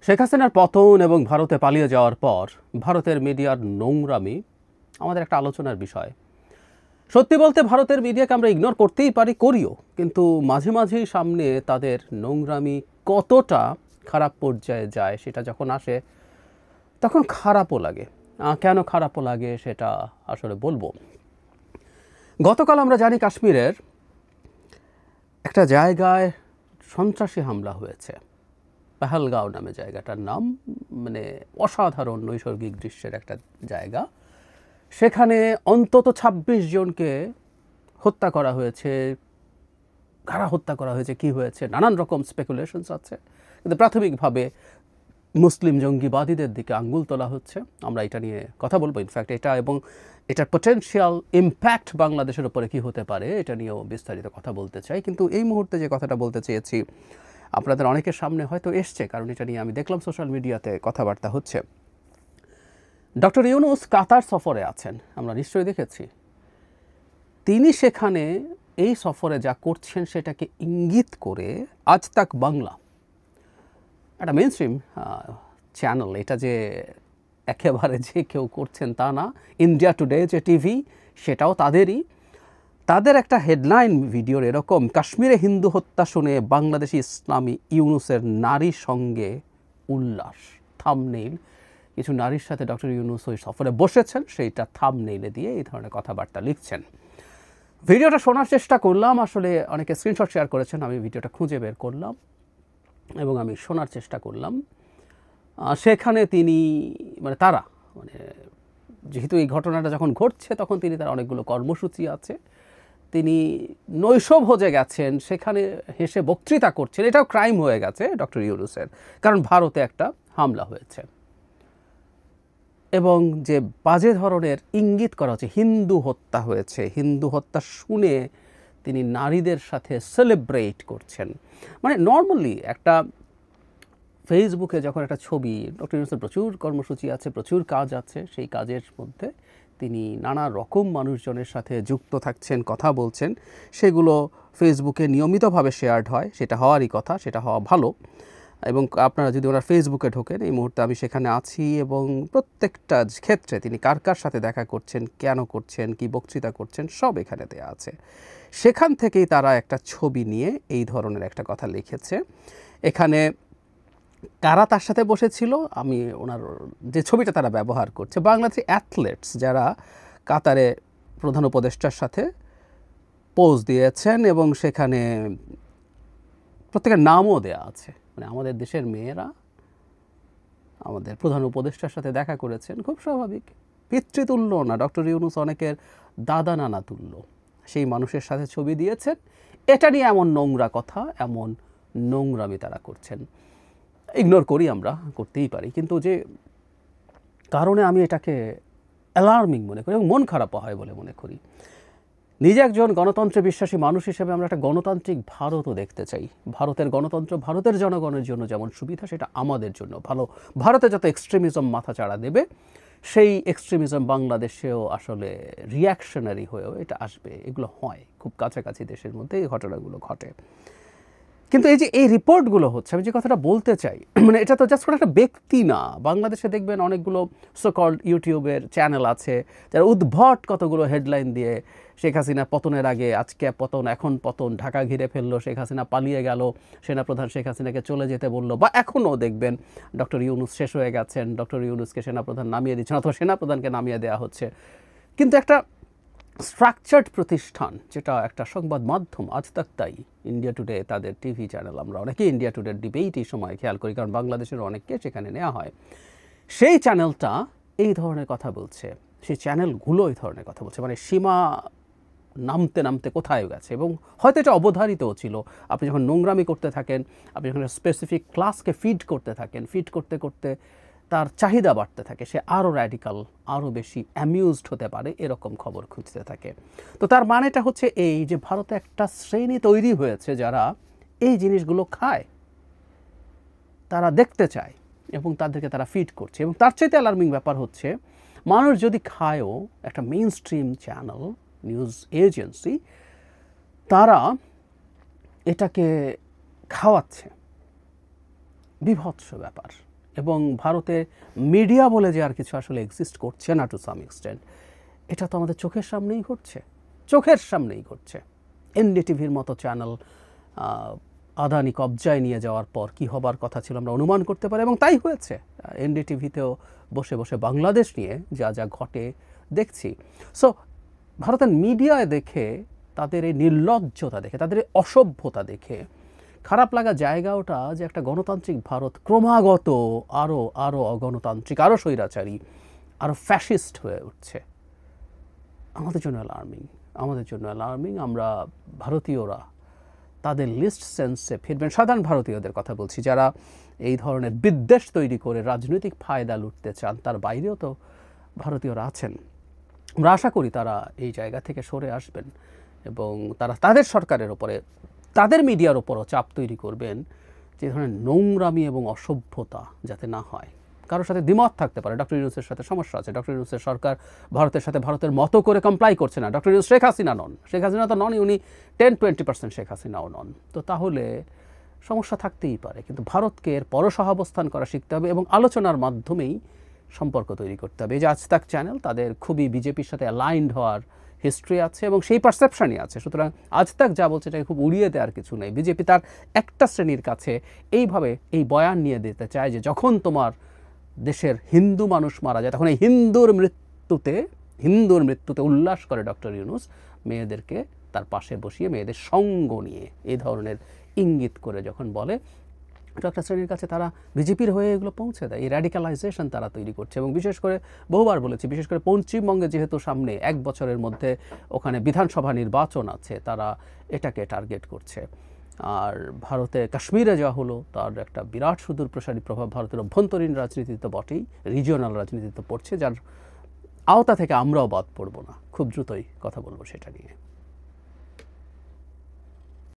শেখ হাসিনার পতন এবং ভারতে পালিয়ে যাওয়ার পর ভারতের মিডিয়ার নোংরামি আমাদের একটা আলোচনার বিষয়। সত্যি বলতে ভারতের মিডিয়াকে আমরা ইগনোর করতেই পারি, করিও, কিন্তু মাঝে মাঝেই সামনে তাদের নোংরামি কতটা খারাপ পর্যায়ে যায় সেটা যখন আসে তখন খারাপও লাগে। কেন খারাপও লাগে সেটা আসলে বলবো। গতকাল আমরা জানি কাশ্মীরের একটা জায়গায় সন্ত্রাসী হামলা হয়েছে। পেহেলগাঁও নামে জায়গাটার নাম, মানে অসাধারণ নৈসর্গিক দৃশ্যের একটা জায়গা। সেখানে অন্তত ২৬ জনকে হত্যা করা হয়েছে। কারা হত্যা করা হয়েছে, কি হয়েছে, নানান রকম স্পেকুলেশনস আছে, কিন্তু প্রাথমিকভাবে মুসলিম জঙ্গিবাদীদের দিকে আঙ্গুল তোলা হচ্ছে। আমরা এটা নিয়ে কথা বলবো, ইনফ্যাক্ট এটা এবং এটার পটেনশিয়াল ইম্প্যাক্ট বাংলাদেশের উপরে কী হতে পারে এটা নিয়েও বিস্তারিত কথা বলতে চাই। কিন্তু এই মুহূর্তে যে কথাটা বলতে চেয়েছি আপনাদের অনেকের সামনে হয়তো এসছে, কারণ এটা নিয়ে আমি দেখলাম সোশ্যাল মিডিয়াতে কথাবার্তা হচ্ছে। ডক্টর ইউনূস কাতার সফরে আছেন, আমরা নিশ্চয়ই দেখেছি। তিনি সেখানে এই সফরে যা করছেন সেটাকে ইঙ্গিত করে আজ তাক বাংলা, একটা মেইন স্ট্রিম চ্যানেল, এটা যে একেবারে যে কেউ করছেন তা না, ইন্ডিয়া টুডে যে টিভি সেটাও তাদের একটা হেডলাইন ভিডিওর এরকম: কাশ্মীরে হিন্দু হত্যা শুনে বাংলাদেশি ইসলামী ইউনূসের নারীর সঙ্গে উল্লাস। থাম্বনেইল, কিছু নারীর সাথে ডক্টর ইউনূস ওই সফরে বসেছেন, সেইটা থাম্বনেইলে দিয়ে এই ধরনের কথাবার্তা লিখছেন। ভিডিওটা শোনার চেষ্টা করলাম, আসলে অনেকে স্ক্রিনশট শেয়ার করেছেন, আমি ভিডিওটা খুঁজে বের করলাম এবং আমি শোনার চেষ্টা করলাম। সেখানে তিনি তারা যেহেতু এই ঘটনাটা যখন ঘটছে তখন তার অনেকগুলো কর্মসূচি আছে, তিনি নৈশভোজে গেছেন, সেখানে হেসে বক্তৃতা করছেন। এটাও ক্রাইম হয়ে গেছে ডক্টর ইউনূসের, কারণ ভারতে একটা হামলা হয়েছে এবং যে বাজে ধরনের ইঙ্গিত করা হচ্ছে হিন্দু হত্যা হয়েছে। হিন্দু হত্যা শুনে তিনি নারীদের সাথে সেলিব্রেট করছেন। নর্মালি একটা ফেসবুকে যখন একটা ছবি, ডক্টর ইউনূসের প্রচুর কর্মসূচি আছে, প্রচুর কাজ আছে, সেই কাজের মধ্যে তিনি নানা রকম মানুষজনের সাথে যুক্ত থাকছেন, কথা বলছেন, সেগুলো ফেসবুকে নিয়মিতভাবে শেয়ার্ড হয়। সেটা হওয়ারই কথা, সেটা হওয়া ভালো। এবং আপনারা যদি ওনার ফেসবুকে ঢোকেন, এই মুহূর্তে আমি সেখানে আছি এবং প্রত্যেকটা ক্ষেত্রে তিনি কার কার সাথে দেখা করছেন, কেন করছেন, কি বক্তৃতা করছেন, সব এখানে দেয়া আছে। সেখান থেকেই তারা একটা ছবি নিয়ে এই ধরনের একটা কথা লিখেছে। এখানে কারা তার সাথে বসেছিল, আমি ওনার যে ছবিটা তারা ব্যবহার করছে, বাংলাদেশি অ্যাথলেটস যারা কাতারে প্রধান উপদেষ্টার সাথে পোজ দিয়েছেন এবং সেখানে প্রত্যেকের নামও দেয়া আছে। আমাদের দেশের মেয়েরা আমাদের প্রধান উপদেষ্টার সাথে দেখা করেছেন, খুব স্বাভাবিক। পিতৃতুল্য না, ডক্টর ইউনূস অনেকের দাদা নানা তুল্য, সেই মানুষের সাথে ছবি দিয়েছেন। এটা নিয়ে এমন নোংরা কথা, এমন নোংরামি তারা করছেন। ইগনোর করি, আমরা করতেই পারি, কিন্তু যে কারণে আমি এটাকে অ্যালার্মিং মনে করি এবং মন খারাপ হয় বলে মনে করি। নিজে একজন গণতন্ত্রে বিশ্বাসী মানুষ হিসেবে আমরা একটা গণতান্ত্রিক ভারতও দেখতে চাই। ভারতের গণতন্ত্র ভারতের জনগণের জন্য যেমন সুবিধা, সেটা আমাদের জন্য ভালো। ভারতে যত এক্সট্রিমিজম মাথা চাড়া দেবে, সেই এক্সট্রিমিজম বাংলাদেশেও আসলে রিয়াকশনারি হয়েও এটা আসবে। এগুলো হয় খুব কাছাকাছি দেশের মধ্যে, এই ঘটনাগুলো ঘটে। কিন্তু এই যে এই রিপোর্টগুলো হচ্ছে, আমি যে কথাটা বলতে চাই, এটা তো জাস্ট কোনো একটা ব্যক্তি না। বাংলাদেশে দেখবেন অনেকগুলো সোকল্ড ইউটিউবের চ্যানেল আছে যারা উদ্ভট কতগুলো হেডলাইন দিয়ে শেখ হাসিনা পতনের আগে আজকে পতন, এখন পতন, ঢাকা ঘিরে ফেললো, শেখ হাসিনা পালিয়ে গেল, সেনাপ্রধান শেখ হাসিনাকে চলে যেতে বললো, বা এখনও দেখবেন ডক্টর ইউনূস শেষ হয়ে গেছেন, ডক্টর ইউনূসকে সেনাপ্রধান নামিয়ে দিচ্ছেন অথবা সেনাপ্রধানকে নামিয়ে দেওয়া হচ্ছে। কিন্তু একটা স্ট্রাকচার্ড প্রতিষ্ঠান, যেটা একটা সংবাদ মাধ্যম, আজ তাক তাই, ইন্ডিয়া টুডে তাদের টিভি চ্যানেল, আমরা অনেকেই ইন্ডিয়া টুডের ডিবেট এই সময় খেয়াল করি, কারণ বাংলাদেশের অনেককে সেখানে নেওয়া হয়। সেই চ্যানেলটা এই ধরনের কথা বলছে, সেই চ্যানেলগুলো এই ধরনের কথা বলছে, সীমা নামতে নামতে কোথায় গেছে। এবং হয়তো এটা অবধারিতও ছিল। আপনি যখন নোংরামি করতে থাকেন, আপনি যখন স্পেসিফিক ক্লাসকে ফিড করতে থাকেন, ফিড করতে করতে তার চাহিদা বাড়তে থাকে, সে আরও র্যাডিক্যাল, আরও বেশি অ্যামিউজড হতে পারে, এরকম খবর খুঁজতে থাকে। তো তার মানেটা হচ্ছে এই যে ভারতে একটা শ্রেণী তৈরি হয়েছে যারা এই জিনিসগুলো খায়, তারা দেখতে চায় এবং তাদেরকে তারা ফিড করছে। এবং তার চাইতে অ্যালার্মিং ব্যাপার হচ্ছে, মানুষ যদি খায়ও, একটা main stream channel, news agency, তারা এটাকে খাওয়াচ্ছে। বিভৎস ব্যাপার। এবং ভারতে মিডিয়া বলে যে আর কিছু আসলে এক্সিস্ট করছে না টু সাম এক্সটেন্ট, এটা তো আমাদের চোখের সামনেই ঘটছে, চোখের সামনেই ঘটছে। এনডিটিভির মতো চ্যানেল আদানি কবজায় নিয়ে যাওয়ার পর কি হবার কথা ছিল আমরা অনুমান করতে পারি, এবং তাই হয়েছে। এনডিটিভিতেও বসে বসে বাংলাদেশ নিয়ে যা যা ঘটে দেখছি। সো ভারতের মিডিয়ায় দেখে, তাদের এই নির্লজ্জতা দেখে, তাদের এই অসভ্যতা দেখে খারাপ লাগা জায়গা ওটা যে একটা গণতান্ত্রিক ভারত ক্রমাগত আরও অগণতান্ত্রিক, আরও স্বৈরাচারী, আরও ফ্যাসিস্ট হয়ে উঠছে। আমাদের জন্য অ্যালার্মিং, আমাদের জন্য অ্যালার্মিং। আমরা ভারতীয়রা তাদের লিস্ট সেন্সে ফিরবেন। সাধারণ ভারতীয়দের কথা বলছি, যারা এই ধরনের বিদ্বেষ তৈরি করে রাজনৈতিক ফায়দা লুটতে চান, তার বাইরেও তো ভারতীয়রা আছেন। আমরা আশা করি তারা এই জায়গা থেকে সরে আসবেন এবং তারা তাদের সরকারের ওপরে, তাদের মিডিয়ার ওপরও চাপ তৈরি করবেন যে ধরনের নোংরামি এবং অসভ্যতা যাতে না হয়। কারোর সাথে দ্বিমত থাকতে পারে, ডক্টর ইউনূসের সাথে সমস্যা আছে, ডক্টর ইউনূসের সরকার ভারতের সাথে ভারতের মতো করে কমপ্লাই করছে না, ডক্টর ইউনূস শেখ হাসিনা নন, শেখ হাসিনা তো নন, উনি 10-20% শেখ হাসিনাও নন। তো তাহলে সমস্যা থাকতেই পারে, কিন্তু ভারতকে এর পরসহাবস্থান করা শিখতে হবে এবং আলোচনার মাধ্যমেই সম্পর্ক তৈরি করতে হবে। এই যে আজ তাক চ্যানেল, তাদের খুবই বিজেপির সাথে অ্যালাইন্ড হওয়ার হিস্ট্রি আছে এবং সেই পারসেপশনই আছে। সুতরাং আজ তাক যা বলছে এটাকে খুব উড়িয়ে দেওয়ার কিছু নেই। বিজেপি তার একটা শ্রেণীর কাছে এইভাবে এই বয়ান নিয়ে দিতে চায় যে যখন তোমার দেশের হিন্দু মানুষ মারা যায়, তখন এই হিন্দুর মৃত্যুতে উল্লাস করে ডক্টর ইউনূস, মেয়েদেরকে তার পাশে বসিয়ে মেয়েদের সঙ্গ নিয়ে এই ধরনের ইঙ্গিত করে যখন বলে, একটা শ্রেণীর কাছে তারা বিজেপির হয়ে এগুলো পৌঁছে দেয়। এই র্যাডিক্যালাইজেশন তারা তৈরি করছে এবং বিশেষ করে বহুবার বলেছি, বিশেষ করে পশ্চিমবঙ্গে যেহেতু সামনে 1 বছরের মধ্যে ওখানে বিধানসভা নির্বাচন আছে, তারা এটাকে টার্গেট করছে। আর ভারতে কাশ্মীরে যা হলো তার একটা বিরাট সুদূর প্রসারী প্রভাব ভারতের অভ্যন্তরীণ রাজনীতিতে বটেই, রিজিওনাল রাজনীতিতে পড়ছে, যার আওতা থেকে আমরাও বাদ পড়ব না। খুব দ্রুতই কথা বলবো সেটা নিয়ে।